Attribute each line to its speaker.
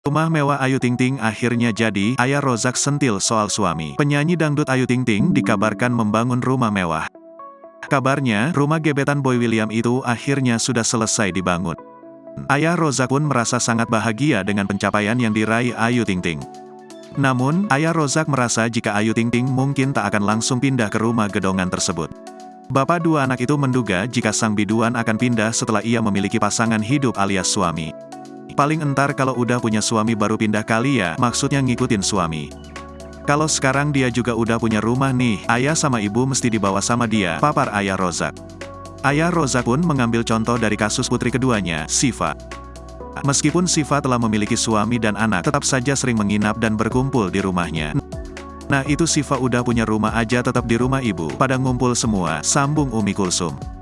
Speaker 1: Rumah Mewah Ayu Ting Ting akhirnya jadi. Ayah Rozak Sentil soal suami. Penyanyi dangdut Ayu Ting Ting dikabarkan membangun rumah mewah. Kabarnya, rumah gebetan Boy William itu akhirnya sudah selesai dibangun. Ayah Rozak pun merasa sangat bahagia dengan pencapaian yang diraih Ayu Ting Ting. Namun, Ayah Rozak merasa jika Ayu Ting Ting mungkin tak akan langsung pindah ke rumah gedongan tersebut. Bapak dua anak itu menduga jika sang biduan akan pindah setelah ia memiliki pasangan hidup alias suami. Paling entar kalau udah punya suami baru pindah kali ya, maksudnya ngikutin suami. Kalau sekarang dia juga udah punya rumah nih, ayah sama ibu mesti dibawa sama dia, papar Ayah Rozak. Ayah Rozak pun mengambil contoh dari kasus putri keduanya, Siva. Meskipun Siva telah memiliki suami dan anak, tetap saja sering menginap dan berkumpul di rumahnya. Nah itu Siva udah punya rumah aja tetap di rumah ibu, pada ngumpul semua, sambung Umi Kulsum.